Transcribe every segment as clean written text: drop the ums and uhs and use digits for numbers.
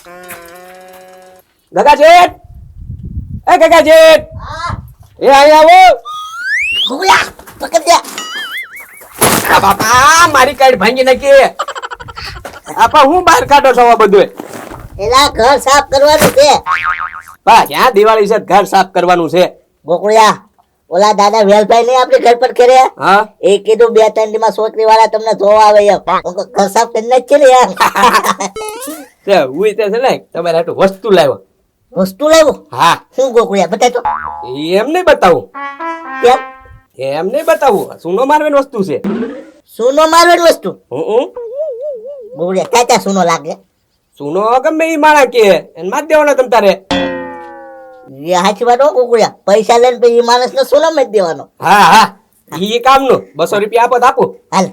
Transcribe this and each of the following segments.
ગગા જેઠ, એ ગગા જેઠ, એ અહીં આવો. ગોકુળિયા પકડ દે. આ બાપા મારી કાઢ ભાંગી નાખી. આપા હું બહાર કાઢો છો આ બધું? એલા ઘર સાફ કરવાનું છે. બા ક્યાં દિવાળી છે ઘર સાફ કરવાનું છે? ગોકુળિયા ઓલા દાદા વેલભાઈ નહીં આપણે ઘર પર કરે. હા એ કીધું 2-3 દીમાં છોકરી વાળા તમને જોવા આવે એમ. હું કહું, ઘર સાફ કરીને જ છે ને યાર. તે ઉઈ તે છે ને તમારે હાટુ વસ્તુ લાવ્યો. વસ્તુ લાવ્યો? હા શું ગોકુળિયા બતાય તો. એમ નહીં બતાવું, કેમ? એમ નહીં બતાવું. સુનો મારવાની વસ્તુ છે. સુનો મારવાની વસ્તુ? હું ગોકુળિયા ક્યાં સુનો લાગે? સુનો ગમે ઈ માણા કે એને માર દેવાનો તમ તારે. એ સાચી વાત હો ગોકુળિયા. પૈસા લઈને પછી એ માણસને સુનો જ દેવાનો. હા હા ઈ કામનું 200 રૂપિયા આપો તો આપો. હાલ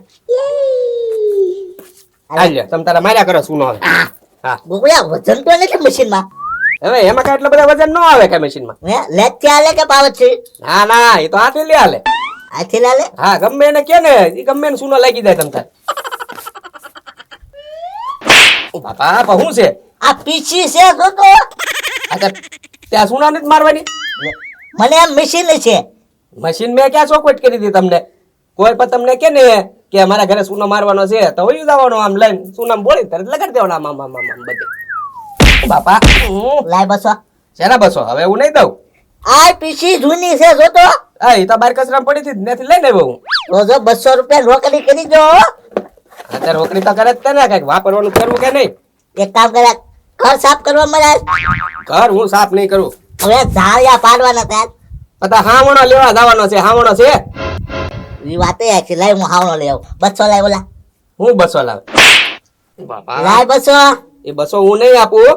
હાલ લ્યો તમ તારે માર્યા કરો સુનો હવે. હા ગોકુળિયા વજન તો નથી મશીનમાં. હવે એમાં કાંઈ એટલા બધા વજન ન આવે કઈ મશીનમાં. હે લેટ થી હાલે કે પાવત છે? ના ના એ તો હાથે લે હાલે. હાથી લાલે? હા ગમે એને કે ને ઈ ગમે એને સુનો લાગી જાય તમ તારે. ઓ બાપા પણ શું છે? આ પીછી છે તો તો. અચ્છા ત્યાં સુના નથી મારવાની? મને એમ મશીન છે. મશીન મેં ક્યાં ચોખવટ કરી હતી તમને? કોઈ પણ તમને કે ને કે મારા ઘરે સુનો મારવાનો છે તો વયું જવાનો આમ લઈને સુનામ બોલી તરત લગાડી દેવાનો આમ આમ આમ આમ બધે. ઓ બાપા લાય બસો. શેના બસો? હવે હું નહીં દઉં. આ પીછી જૂની છે જો તો. હા એ તો બાર કચરા પડી હતી ત્યાંથી લઈને આવ્યો હું. રોજો 200 રૂપિયા રોકડી કરી દો. અત્યારે રોકડી તો કરે જ તે ને કઈક વાપરવાનું કરવું કે નહીં? એક કામ કરે ઘર સાફ કરવા મળે. ઘર હું સાફ નહીં કરું. હવે ઝાડિયા પાડવાના થાય. પતા હાવણો લેવા જવાનો છે. હાવણો છે એ વાતે છે. લાય હું હાવણો લઈ આવું. 200 લાય ઓલા. હું 200 લાવ. બાપા લાય 200. એ 200 હું નહીં આપું.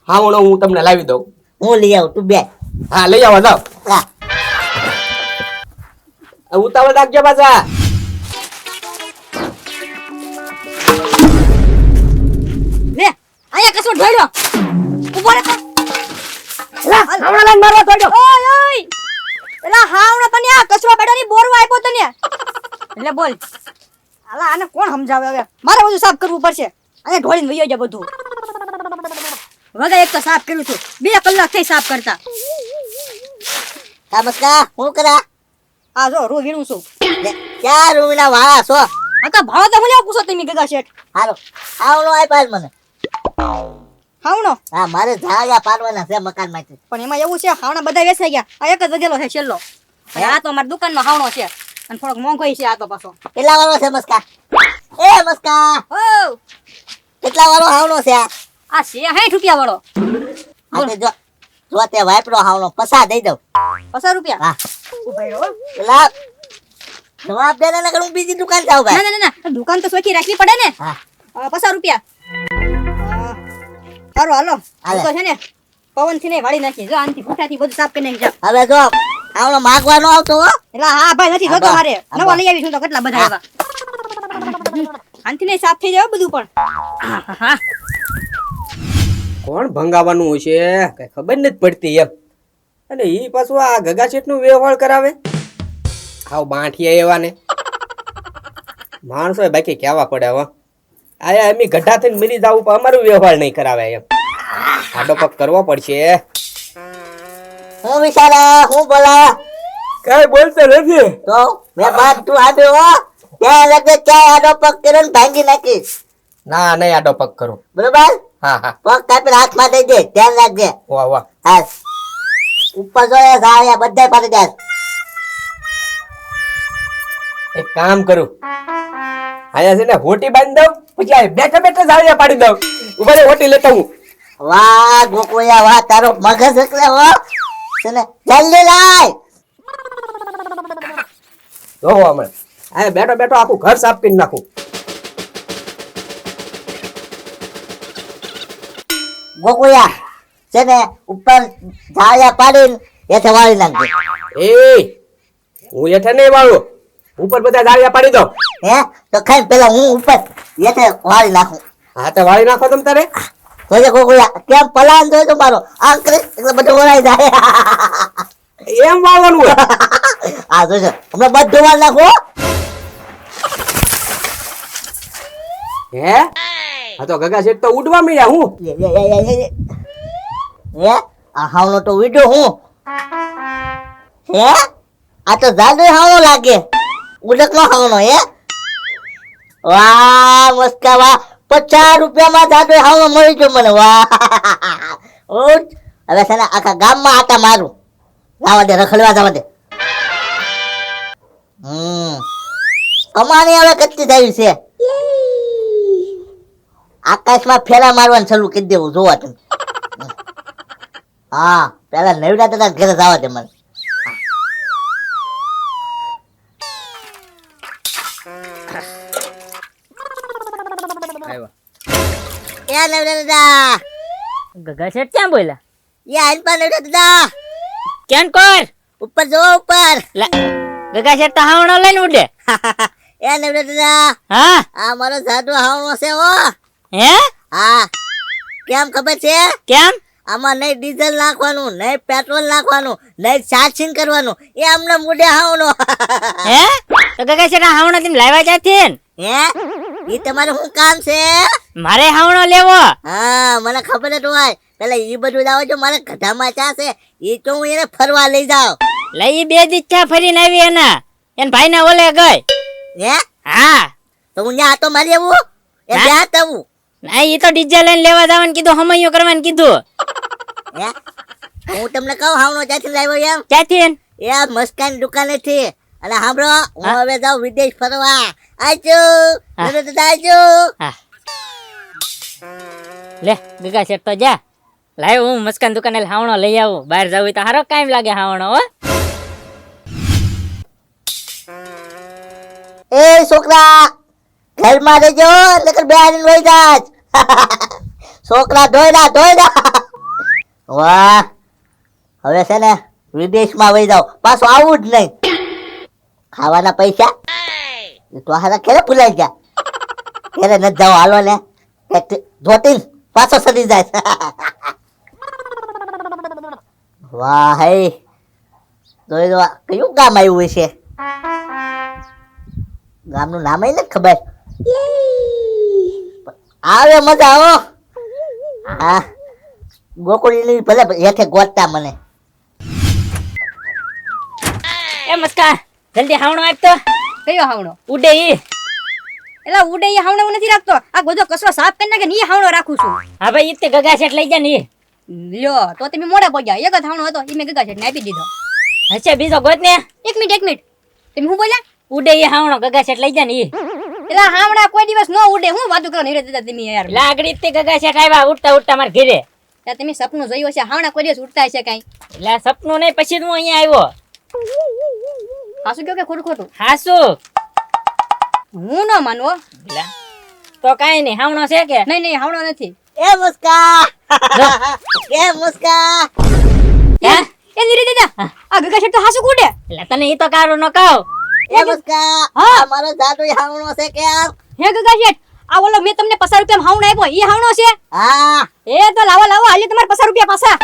હાવણો હું તમને લાવી દઉં. હું લઈ આવું તું બે. હા લઈ આવો જાઓ. હા ઉતાવળ રાખજો પાછા. લે આયા કસો ઢોળ્યો ઉભો રે તો. એલા હાવણા લાઈન મારવા દોડ્યો. ઓય ઓય એલા હાવણા તને આ કચરો બેડાની બોરવા આપ્યો તને એટલે બોલ. હાલા આને કોણ સમજાવે હવે? મારે બધું સાફ કરવું પડશે. આને ઢોળીને વયો જા બધું. વગર એક તો સાફ કર્યું છું. 2 કલાક થઈ સાફ કરતા. કામસકા હું કરા? આ જો રૂ વીણું છું. ક્યાં રૂમીના વાળા છો? આકા ભાવ તો મને પૂછો તમે ગગા શેઠ. હાલો હાવણો આપ્યા મને. હાવણો હા મારે ઝાડિયા પાડવાના છે મકાન માંથી. પણ એમાં એવું છે હાવણા બધા વેચાઈ ગયા. આ એક જ વધેલો છે છેલ્લો. અને આ તો અમારી દુકાનનો હાવણો છે અને થોડોક મોંઘો છે આ તો પાછો. કેટલા વાળો છે મસ્કા? એ મસ્કા ઓ કેટલા વાળો હાવણો છે આ? આ છે 60 રૂપિયા વાળો. આ તે જો જો તે વાપરો હાવણો પસા દઈ દઉં. 50 રૂપિયા. હા ઉભા રહો. પેલા જવાબ દે ને હું બીજી દુકાન જાઉં ના ભાઈ. ના ના દુકાન તો સોખી રાખવી પડે ને. હા 50 રૂપિયા. હાલો હાલો હાલે. તો છે ને પવન થી નહીં વાળી નાખી. જો આનથી ભૂઠાથી બધું સાફ કરી નાખી જા. હવે જો હાવણો માગવાનો આવતો હો. એટલે હા ભાઈ નથી જોતો આબા, મારે. આબા. નવા લઈ આવી છું તો કેટલા બધા એવા. આનથી નહીં સાફ થઈ જાય બધું પણ. હા કોણ ભંગાવાનું છે કઈ ખબર નથી પડતી એમ. અને ઈ પાછું આ ગગા શેઠ નું વ્યવહાર કરાવે. હાવ બાંઠિયા એવા ને માણસો બાકી કહેવા પડે હવે. આયા એમ ગઢા થઈને મરી જવું પણ અમારું વ્યવહાર નહીં કરાવે એમ. આડો પગ કરવો પડશે. હું વિચારા હું બોલા કઈ બોલતો નથી. તો મેં બાદ તું આવ્યો હો ત્યાં લગે ક્યાં આડો પગ કર્યો ને ભાંગી નાખીશ. ના નહીં આડો પગ કરું. બરોબર હા હા પગ કાપીને હાથમાં દઈ દે ધ્યાન રાખજે. વાહ વાહ. હા ઉપર જોઈએ ઝાડિયા બધા પાડી જાય. એક કામ કરું આયા છે ને હોટી બાંધી દઉં પછી આ બેઠા બેઠા ઝાડિયા પાડી દઉં. ઉભા રે હોટી લેતા હું. વાહ ગોકુળિયા વાહ તારો મગજ એટલે હો છે ને જલ્દી લાય. જોવો હમણાં આ બેઠો બેઠો આખું ઘર સાફ કરી નાખું. ગોકુળિયા છે ને ઉપર ઝાડિયા પાડીને એથે વાળી નાખજે. એ હું હેઠે નહીં વાળું ઉપર બધા ઝાડિયા પાડી દઉં. હે તો ખાઈ પેલા હું ઉપર એથે વાળી નાખું. હા તો વાળી નાખો તમ તારે. જોજે ગોકુળિયા કેમ પલાન જોઈ તો મારો આ કરે એટલે બધું વળાઈ જાય. એમ વાળવાનું હોય. આ જોજે હમણાં બધું વાળી નાખો. હે આ તો ગગા શેઠ તો ઉડવા મળ્યા હું હે આ હાવનો તો વિડિયો હું હે આ તો જાદુ હાવનો લાગે ઉડકનો હાવનો હે વાહ મસ્કા વાહ 50 રૂપિયામાં જાદુ હાવનો મળી ગયો મને વાહ ઉઠ હવે છે ને આખા ગામમાં આટા મારું જવા દે રખડવા જવા દે કમાણી હવે કચ્છી થઈ છે આકાશમાં ફેરા મારવાનું ચાલુ કરી દેવું જોવા તમે હા પેલા નવડા હતા ઘરે જવા દે મને એ નવડા દાદા ગગા શેઠ ક્યાં બોલ્યા એ આઈપા નવડા દાદા કેમ કર ઉપર જો ઉપર ગગા શેઠ તો હાવણો લઈને ઉડે એ નવડા દાદા હા આ મારો જાદુ હાવણો છે હો હે હા કેમ ખબર છે કેમ આમાં નહીં ડીઝલ નાખવાનું નહીં પેટ્રોલ નાખવાનું નહીં ચાર્જિંગ કરવાનું એ અમને મુડે હાવનો હે તો ગગા શેઠ આ હાવણો તમે લાવ્યા જાતે ને હે ઈ તમારું શું કામ છે મારે હાવણો લેવો હા મને ખબર જ હોય પેલા ઈ બધું લાવો છો મારા ગધામાં ચા છે ઈ તો હું એને ફરવા લઈ જાઉં લઈ બે દીચ્છા ફરીને આવી એના એન ભાઈ ના ઓલે ગઈ હે હા તો હું ત્યાં આટો મારી આવું એ ના. ત્યાં તવું ના ઈ તો ડીઝલ લઈને લેવા જવાનું કીધું હમૈયો કરવાનું કીધું હે હું તમને કહું હાવનો ક્યાંથી લાવ્યો એમ ક્યાંથી એ મસ્કાની દુકાને થી અને સાંભળો હું હવે જાઉં વિદેશ ફરવા આજો હા. આજો હા લે ગગા શેઠ તો જા લાવ હું મસ્કાન દુકાને હાવણો લઈ આવું બહાર જવું હોય તો હારો કામ લાગે હાવણો હો એ છોકરા ઘરમાં રહેજો નકર બેહાડીને વહી જાજ છોકરા ધોયડા વાહ હવે છે ને વિદેશમાં વહી જાવ પાછું આવું જ નહીં ખાવાના પૈસા એ તો હારા ક્યારે ભૂલાઈ ગયા ક્યારે નથી જાવ હાલો ને ધોતી પાછો સડી જાય વાહ હે જોઈ દો કયું ગામ આવ્યું હોય છે ગામનું નામ નથી ખબર આવે મજા હો હા ગોકુળની ભલે હેઠે ગોતતા મને એ મસ્કા જલ્દી હાવણો આપ તો કયો હાવણો ઉડે ઈ એલા ઉડે એ હાવણો હું નથી રાખતો આ બધો કચરો સાફ કરી નાખે ને ઈ હાવણો રાખું છું હા ભાઈ ઈ તે ગગા શેઠ લઈ જા ને ઈ. લ્યો તો તમે મોડા પહોંચ્યા એક જ હાવણો હતો ઈ મેં ગગા શેઠને આપી દીધો હશે બીજો ગોત ને એક મિનિટ તમે શું બોલ્યા ઉડે ઈ હાવણો ગગા શેઠ લઈ જા ને ઈ. એલા હાવણા કોઈ દિવસ ન ઉડે હું વાતું કરો નીરજ દાદા તમે યાર લાગડી તે ગગા શેઠ આવ્યા ઉડતા ઉડતા માર ઘરે ત્યાં તમે સપનું જોયું હશે હાવણા કોઈ દિવસ ઉડતા હશે કાંઈ એટલે આ સપનું નહીં પછી જ હું અહીંયા આવ્યો હાસું કયો કે ખોટું હાસુ હું ન માનવો લા, તો કાઈ નહીં હાવણો છે કે નહીં હાવણો નથી એ મુસ્કા એ મુસ્કા હે? એ નીરજ દાદા આ ગગા શેઠ તો હાસું કૂટે એટલે તને ઈ તો કારો ન કહું એ મુસ્કા હા. આ મારો જાદુ હાવણો છે કે હે ગગા શેઠ આ ઓલો મેં તમને 50 રૂપિયા હાવણો આપ્યો ઈ હાવણો છે હા એ તો લાવો હાલે તમારે 50 રૂપિયા પાછા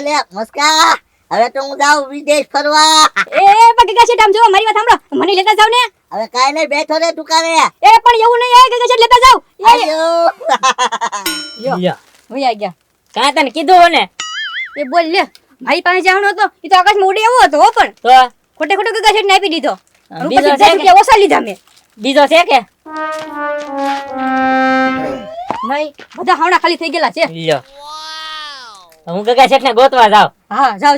લે મુસ્કા હવે તો હું જાઉં વિદેશ ફરવા એ પણ ગગા શેઠ આમ જો મારી વાત સાંભળો મને લેતા જાવ ને હવે કાઈ નહીં બેઠો રે દુકાને એ પણ એવું નહીં ગગા શેઠ લેતા જાવ આયો યો હું આ ગયા કાં તને કીધું હો ને એ બોલ લે મારી પાસે જાણો હતો ઈ તો આકાશમાં ઉડે એવો હતો હો પણ તો ખોટે ગગા શેઠને આપી દીધો અને બીજો પછી છે 10 રૂપિયા ઓછા લીધા મેં બીજો છે કે નહીં બધા હાવણા ખાલી થઈ ગયેલા છે લ્યો હું ગગા શેઠ ને ગોતવા જાવ હા જાવ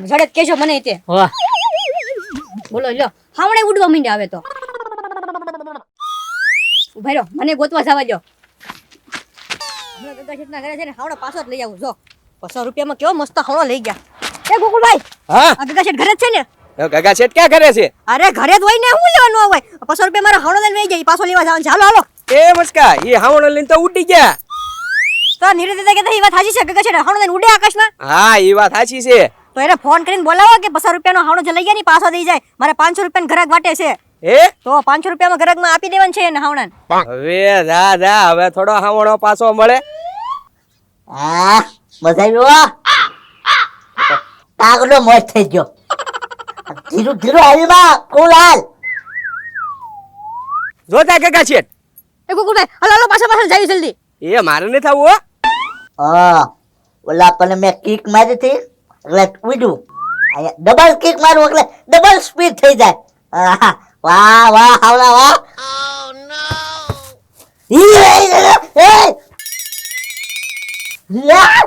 જડે કેજો મને તે હો બોલો લ્યો હાવણે ઉડવા માંડ્યા હવે તો ઉભા રહ્યો મને ગોતવા જવા દો હમણાં ગગા શેઠના ઘરે છે ને હાવડો પાછો જ લઈ આવું જો 50 રૂપિયામાં કેવો મસ્ત હાવડો લઈ ગયા એ ગોકુલભાઈ હા આ ગગા શેઠ ઘરે જ છે ને ગગા શેઠ ક્યાં કરે છે અરે ઘરે જ હોય ને હું લેવાનું હોય 50 રૂપિયા મારો હાવડો લઈને વહી જાય પાછો લેવા જવાનું છે હાલો એ મસ્કા એ હાવણો લઈને તો ઉડી ગયા તો નીરજ દાદા કહેતા એ વાત સાચી છે ગગા શેઠ હાવડો લઈને ઉડે આકાશમાં હા એ વાત સાચી છે તો એને ફોન કરીને બોલાવો કે 50 રૂપિયાનો હાવડો જે લઈ ગયા ને પાછો દઈ જાય મારે 500 રૂપિયાનું ઘરાક વાટે છે એ તો 500 રૂપિયામાં ઘરાકમાં આપી દેવાનું છે એને હાવડાને હવે જા હવે થોડો હાવણો પાછો મળે હા મજા આવ્યો કાગડો મોજ થઈ ગયો ધીરું આવી માં કુલાલ જોતા ગગા શેઠ એ ગોકુળભાઈ હાલો હાલો પાછળ પાછળ જાય જલ્દી. એ મારે નહીં થવું હો. હા ઓલા પણ મેં કિક મારી હતી એટલે ઉડ્યું અહીંયા ડબલ કિક મારું એટલે ડબલ સ્પીડ થઈ જાય આહા, વાહ વાહ હાવડા વાહ ઈ, એ, એ, એ, એ. યા!